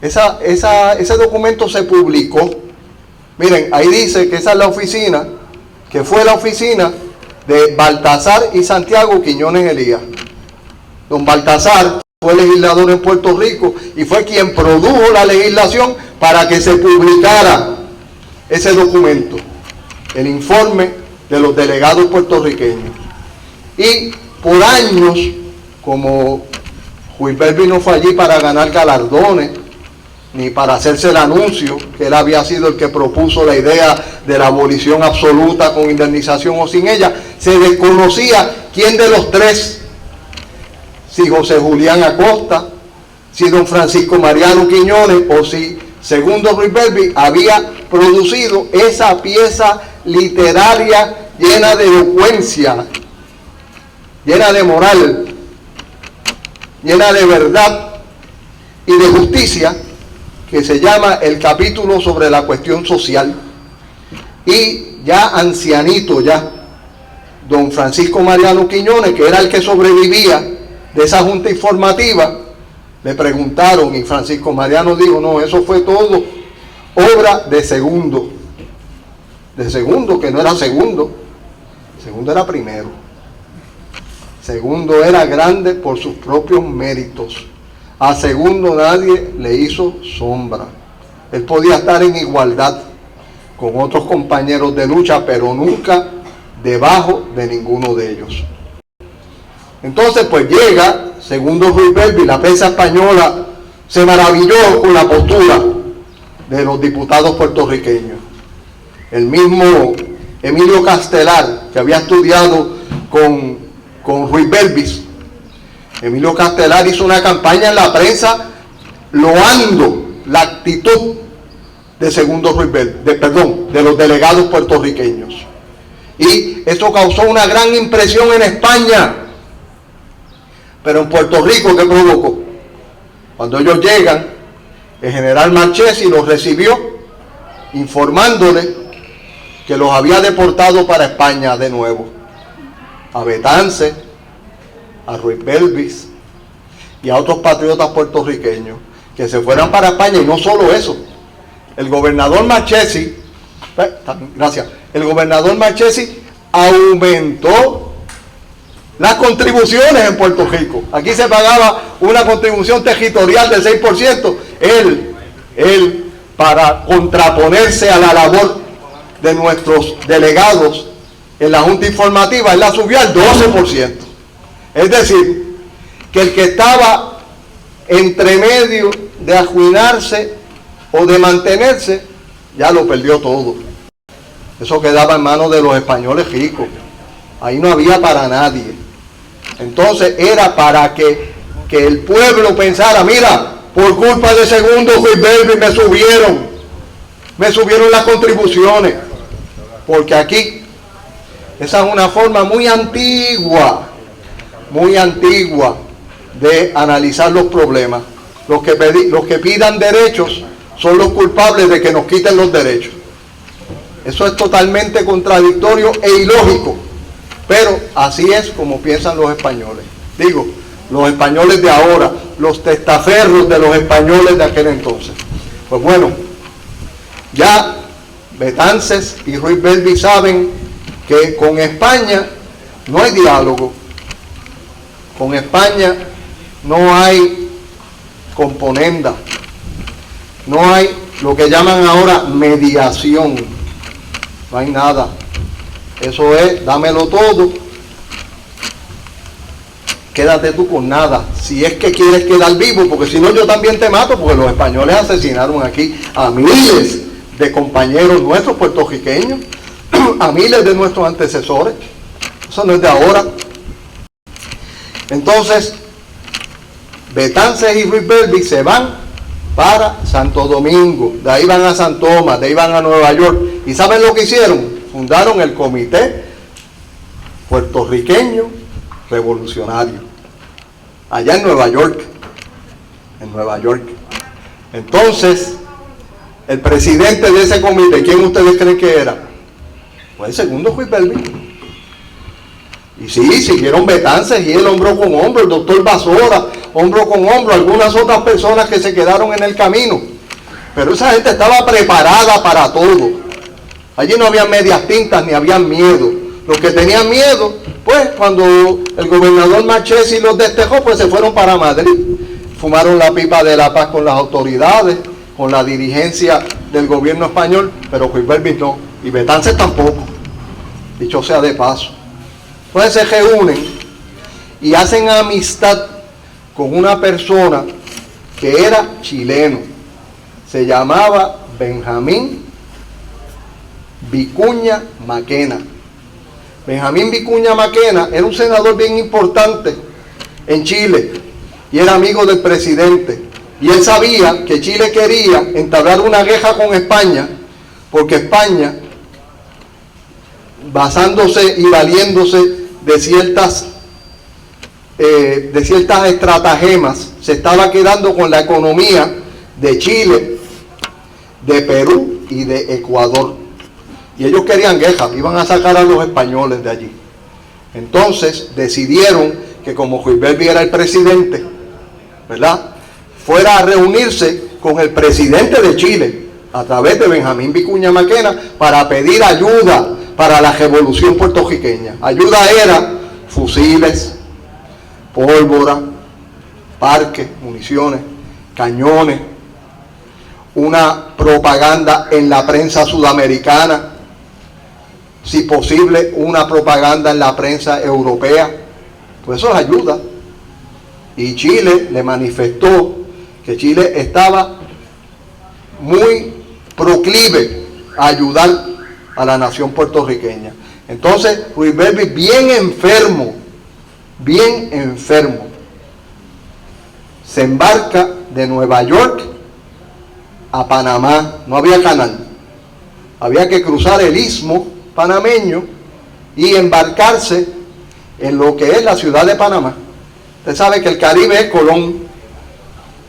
Ese documento se publicó. Miren, ahí dice que esa es la oficina, que fue la oficina de Baltasar y Santiago Quiñones Elías. Don Baltasar fue legislador en Puerto Rico y fue quien produjo la legislación para que se publicara ese documento, el informe de los delegados puertorriqueños. Y por años, como Ruiz Belvis no fue allí para ganar galardones, ni para hacerse el anuncio, que él había sido el que propuso la idea de la abolición absoluta con indemnización o sin ella, se desconocía quién de los tres, si José Julián Acosta, si don Francisco Mariano Quiñones o si Segundo Ruiz Belvis había producido esa pieza literaria llena de elocuencia, llena de moral, llena de verdad y de justicia, que se llama el capítulo sobre la cuestión social. Y ya ancianito ya, don Francisco Mariano Quiñones, que era el que sobrevivía de esa junta informativa, le preguntaron y Francisco Mariano dijo, no, eso fue todo obra de Segundo, que no era Segundo era primero. Segundo era grande por sus propios méritos. A Segundo nadie le hizo sombra. Él podía estar en igualdad con otros compañeros de lucha, pero nunca debajo de ninguno de ellos. Entonces, pues llega Segundo Ruiz Belvis, la prensa española se maravilló con la postura de los diputados puertorriqueños. El mismo Emilio Castelar, que había estudiado con Ruiz Belvis, Emilio Castelar hizo una campaña en la prensa loando la actitud de Segundo Ruiz Belvis, de los delegados puertorriqueños. Y eso causó una gran impresión en España. Pero en Puerto Rico, ¿qué provocó? Cuando ellos llegan, el general Marchesi los recibió informándole que los había deportado para España de nuevo. A Betance, a Ruiz Belvis y a otros patriotas puertorriqueños que se fueran para España. Y no solo eso, el gobernador Marchesi, el gobernador Marchesi aumentó las contribuciones en Puerto Rico. Aquí se pagaba una contribución territorial del 6%. Él, para contraponerse a la labor de nuestros delegados en la Junta Informativa, él la subió al 12%. Es decir, que el que estaba entre medio de arruinarse o de mantenerse, ya lo perdió todo. Eso quedaba en manos de los españoles ricos. Ahí no había para nadie. Entonces era para que el pueblo pensara, mira, por culpa de Segundo Ruiz Belvis me subieron las contribuciones. Porque aquí, esa es una forma muy antigua de analizar los problemas. Los que pidan derechos son los culpables de que nos quiten los derechos. Eso es totalmente contradictorio e ilógico, pero así es como piensan los españoles. Digo, los españoles de ahora, los testaferros de los españoles de aquel entonces. Pues bueno, ya Betances y Ruiz Belvis saben que con España no hay diálogo, con España no hay componenda, no hay lo que llaman ahora mediación. No hay nada. Eso es, dámelo todo. Quédate tú con nada. Si es que quieres quedar vivo, porque si no yo también te mato, porque los españoles asesinaron aquí a miles de compañeros nuestros puertorriqueños, a miles de nuestros antecesores. Eso no es de ahora. Entonces, Betances y Ruiz Belvis se van para Santo Domingo, de ahí van a San Tomás, de ahí van a Nueva York. ¿Y saben lo que hicieron? Fundaron el Comité Puertorriqueño Revolucionario, allá en Nueva York. Entonces, el presidente de ese comité, ¿quién ustedes creen que era? Pues el Segundo Ruiz Belvis. Y sí, siguieron Betances y él hombro con hombro, el doctor Basora, hombro con hombro, algunas otras personas que se quedaron en el camino. Pero esa gente estaba preparada para todo. Allí no había medias tintas ni había miedo. Los que tenían miedo, pues cuando el gobernador Marchesi los destejó, pues se fueron para Madrid. Fumaron la pipa de la paz con las autoridades, con la dirigencia del gobierno español, pero Ruiz Belvis no, y Betances tampoco, dicho sea de paso. Entonces se reúnen y hacen amistad con una persona que era chileno. Se llamaba Benjamín Vicuña Maquena. Benjamín Vicuña Maquena era un senador bien importante en Chile y era amigo del presidente. Y él sabía que Chile quería entablar una guerra con España, porque España, basándose y valiéndose de ciertas estratagemas, se estaba quedando con la economía de Chile, de Perú y de Ecuador. Y ellos querían guerra, iban a sacar a los españoles de allí. Entonces decidieron que como Ruiz Belvis era el presidente, ¿verdad?, fuera a reunirse con el presidente de Chile a través de Benjamín Vicuña Maquena para pedir ayuda para la revolución puertorriqueña. Ayuda era fusiles, pólvora, parques, municiones, cañones, una propaganda en la prensa sudamericana, si posible una propaganda en la prensa europea. Pues eso es ayuda. Y Chile le manifestó que Chile estaba muy proclive a ayudar a la nación puertorriqueña. Entonces Ruiz Belvis, bien enfermo, se embarca de Nueva York a Panamá. No había canal, había que cruzar el istmo panameño y embarcarse en lo que es la ciudad de Panamá. Usted sabe que el Caribe es Colón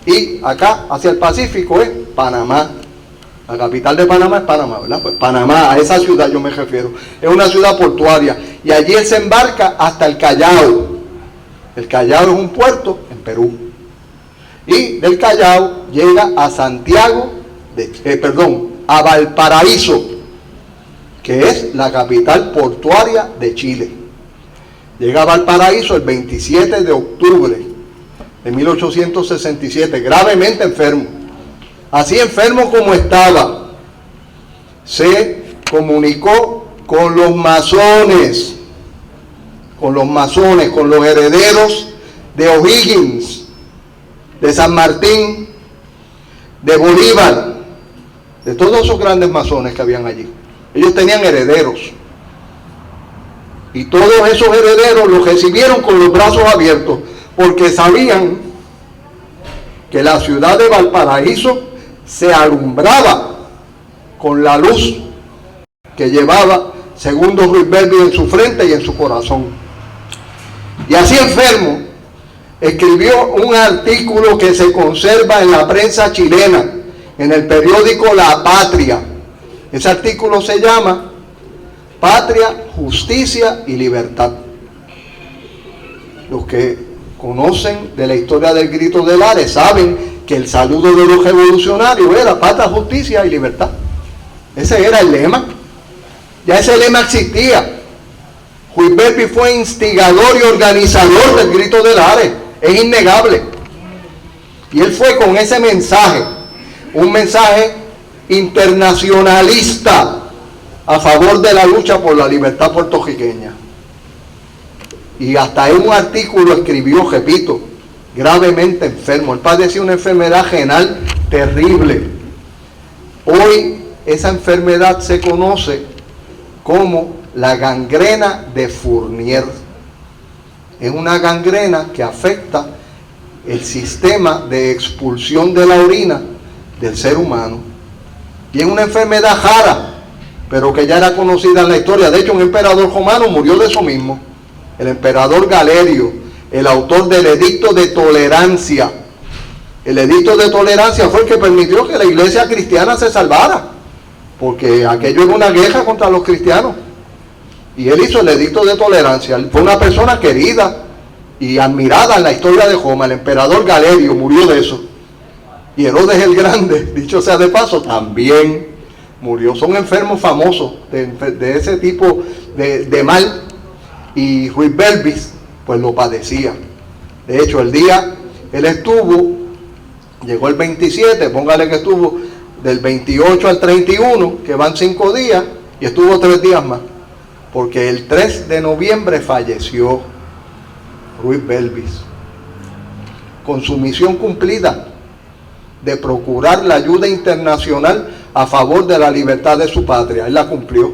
y acá hacia el Pacífico es Panamá. La capital de Panamá es Panamá, ¿verdad? Pues Panamá, a esa ciudad yo me refiero. Es una ciudad portuaria y allí él se embarca hasta el Callao. El Callao es un puerto en Perú. Y del Callao llega a a Valparaíso, que es la capital portuaria de Chile. Llega a Valparaíso el 27 de octubre de 1867, gravemente enfermo. Así enfermo como estaba, se comunicó con los masones, con los herederos de O'Higgins, de San Martín, de Bolívar, de todos esos grandes masones que habían allí. Ellos tenían herederos. Y todos esos herederos los recibieron con los brazos abiertos, porque sabían que la ciudad de Valparaíso se alumbraba con la luz que llevaba Segundo Ruiz Belvis en su frente y en su corazón. Y así enfermo, escribió un artículo que se conserva en la prensa chilena, en el periódico La Patria. Ese artículo se llama Patria, Justicia y Libertad. Los que conocen de la historia del Grito de Lares saben que el saludo de los revolucionarios era patria, justicia y libertad. Ese era el lema. Ya ese lema existía. Ruiz Belvis fue instigador y organizador del Grito de Lares, es innegable. Y él fue con ese mensaje, un mensaje internacionalista a favor de la lucha por la libertad puertorriqueña. Y hasta en un artículo escribió, repito, gravemente enfermo. Él padecía una enfermedad renal terrible. Hoy esa enfermedad se conoce como la gangrena de Fournier. Es una gangrena que afecta el sistema de expulsión de la orina del ser humano. Y es una enfermedad rara, pero que ya era conocida en la historia. De hecho, un emperador romano murió de eso mismo. El emperador Galerio, el autor del Edicto de Tolerancia. El Edicto de Tolerancia fue el que permitió que la iglesia cristiana se salvara, porque aquello era una guerra contra los cristianos. Y él hizo el Edicto de Tolerancia. Fue una persona querida y admirada en la historia de Roma. El emperador Galerio murió de eso. Y Herodes el Grande, dicho sea de paso, también murió. Son enfermos famosos de ese tipo de mal. Y Ruiz Belvis pues lo padecía. De hecho, el día él estuvo, llegó el 27, póngale que estuvo del 28 al 31, que van 5 días, y estuvo 3 días más, porque el 3 de noviembre falleció Ruiz Belvis, con su misión cumplida de procurar la ayuda internacional a favor de la libertad de su patria. Él la cumplió.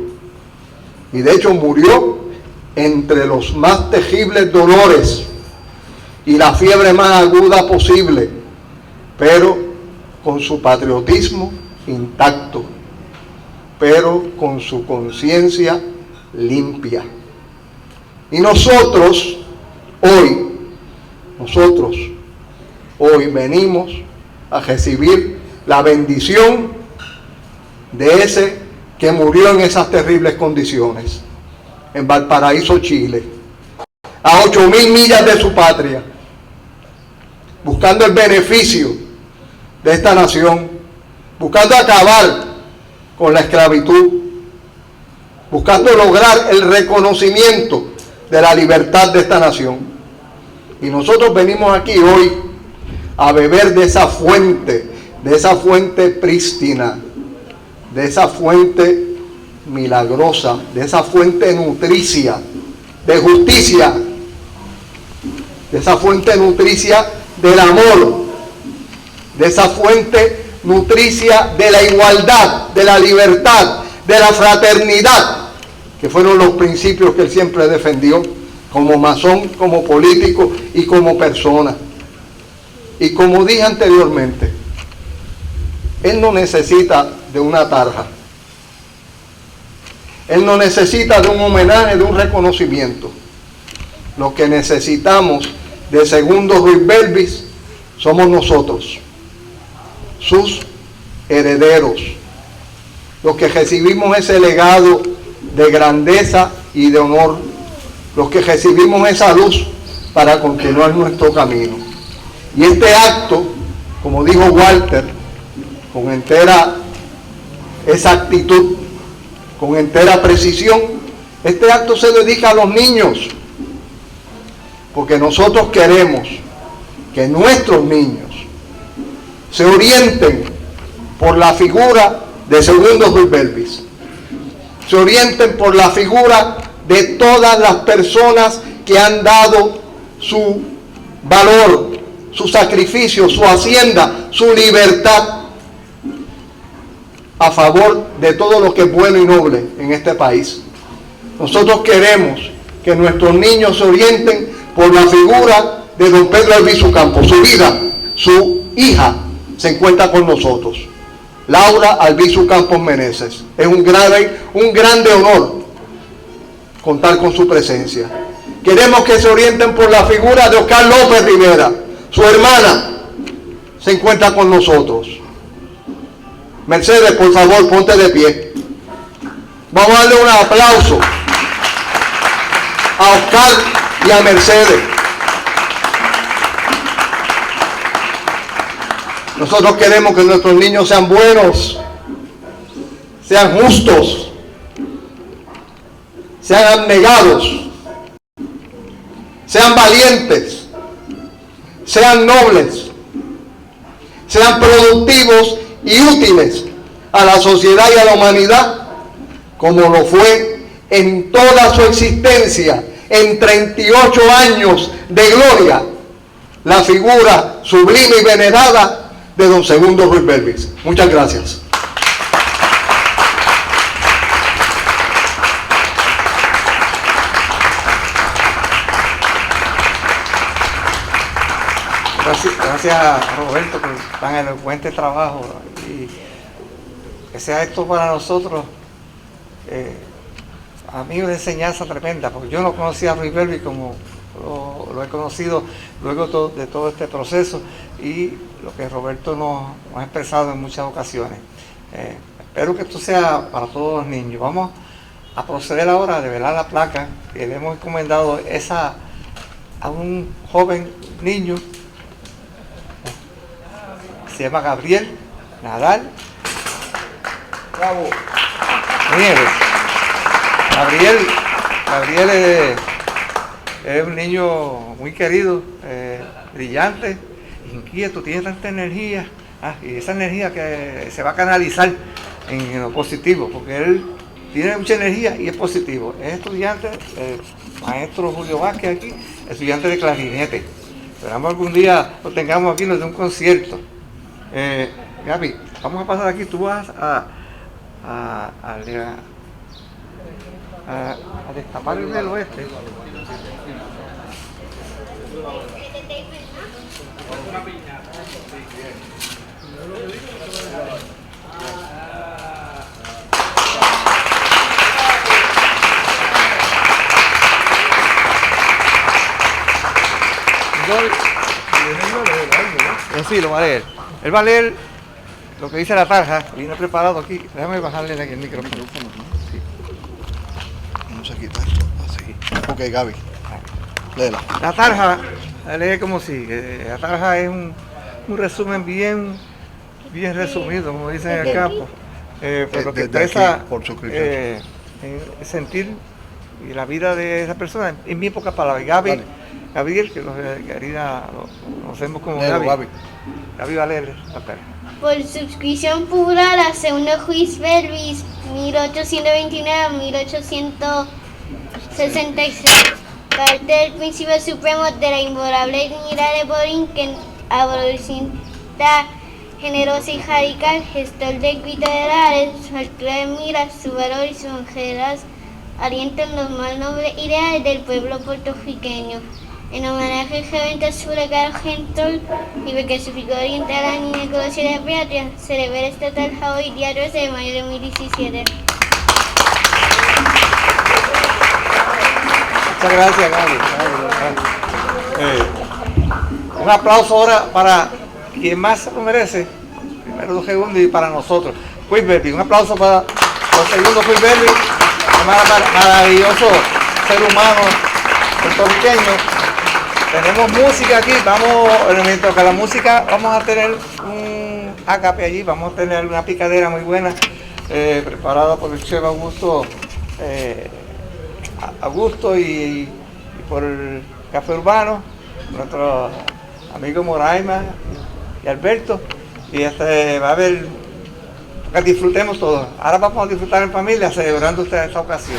Y de hecho murió entre los más terribles dolores y la fiebre más aguda posible, pero con su patriotismo intacto, pero con su conciencia limpia. Y nosotros hoy venimos a recibir la bendición de ese que murió en esas terribles condiciones, en Valparaíso, Chile, a 8.000 millas de su patria, buscando el beneficio de esta nación, buscando acabar con la esclavitud, buscando lograr el reconocimiento de la libertad de esta nación. Y nosotros venimos aquí hoy a beber de esa fuente prístina, de esa fuente milagrosa, de esa fuente nutricia de justicia, de esa fuente nutricia del amor, de esa fuente nutricia de la igualdad, de la libertad, de la fraternidad, que fueron los principios que él siempre defendió como masón, como político y como persona. Y como dije anteriormente, él no necesita de una tarja, él no necesita de un homenaje, de un reconocimiento. Lo que necesitamos de Segundo Ruiz Belvis somos nosotros, sus herederos, los que recibimos ese legado de grandeza y de honor, los que recibimos esa luz para continuar nuestro camino. Y este acto, como dijo Walter, con entera exactitud, con entera precisión, este acto se dedica a los niños, porque nosotros queremos que nuestros niños se orienten por la figura de Segundo Ruiz Belvis, se orienten por la figura de todas las personas que han dado su valor, su sacrificio, su hacienda, su libertad a favor de todo lo que es bueno y noble en este país. Nosotros queremos que nuestros niños se orienten por la figura de don Pedro Albizu Campos. Su vida, su hija, se encuentra con nosotros. Laura Albizu Campos Meneses. Es un grande honor contar con su presencia. Queremos que se orienten por la figura de Oscar López Rivera. Su hermana se encuentra con nosotros. Mercedes, por favor, ponte de pie. Vamos a darle un aplauso a Oscar y a Mercedes. Nosotros queremos que nuestros niños sean buenos, sean justos, sean abnegados, sean valientes, sean nobles, sean productivos y útiles a la sociedad y a la humanidad, como lo fue en toda su existencia, en 38 años de gloria, la figura sublime y venerada de don Segundo Ruiz Belvis. Muchas gracias. Gracias, Roberto, por tan elocuente trabajo, y que sea esto para nosotros amigos de enseñanza tremenda, porque yo no conocía a Ruiz Belvis como lo he conocido luego de todo este proceso, y lo que Roberto nos ha expresado en muchas ocasiones. Espero que esto sea para todos los niños. Vamos a proceder ahora a develar la placa que le hemos encomendado a un joven niño. Se llama Gabriel Nadal. Bravo. Gabriel es un niño muy querido, brillante, inquieto, tiene tanta energía, y esa energía que se va a canalizar en lo positivo, porque él tiene mucha energía y es positivo. Es estudiante, maestro Julio Vázquez aquí, estudiante de clarinete. Esperamos algún día lo tengamos aquí, nos dé un concierto. Gaby, vamos a pasar aquí, tú vas a destapar el velo este. Sí, lo va a leer. Él va a leer lo que dice la tarja. Viene preparado aquí. Déjame bajarle aquí el micrófono. Sí. Vamos a quitarlo así. Ok, Gaby. Léela. La tarja lee como sigue. La tarja es un resumen bien resumido, como dicen en el campo. Pero que expresa el sentir y la vida de esa persona en bien pocas palabras. Gabriel, que lo conocemos como Gaby. Gaby va a leer la tarja. Por suscripción popular a Segundo Ruiz Belvis, 1829 a 1866. Parte del principio supremo de la invariable dignidad de Borinquen, abolicionista, generosa y radical, gestor del grito de Lares, su altura de miras, su valor y su longevidad alientan los más nobles ideales del pueblo puertorriqueño. En homenaje al reventa su legado gentil y porque su figura oriental a la niña conocida de Beatriz, se le ve esta tarja hoy, día 12 de mayo de 2017. Muchas gracias, Gaby. Un aplauso ahora para quien más se lo merece, primero, dos segundos, y para nosotros. Ruiz Belvis, un aplauso para los segundos Ruiz Belvis, maravilloso ser humano puertorriqueño. Tenemos música aquí, mientras que la música, vamos a tener un ágape allí, vamos a tener una picadera muy buena, preparada por el chef Augusto y por el Café Urbano, nuestro amigo Moraima y Alberto, y va a haber, que disfrutemos todos. Ahora vamos a disfrutar en familia celebrando esta ocasión.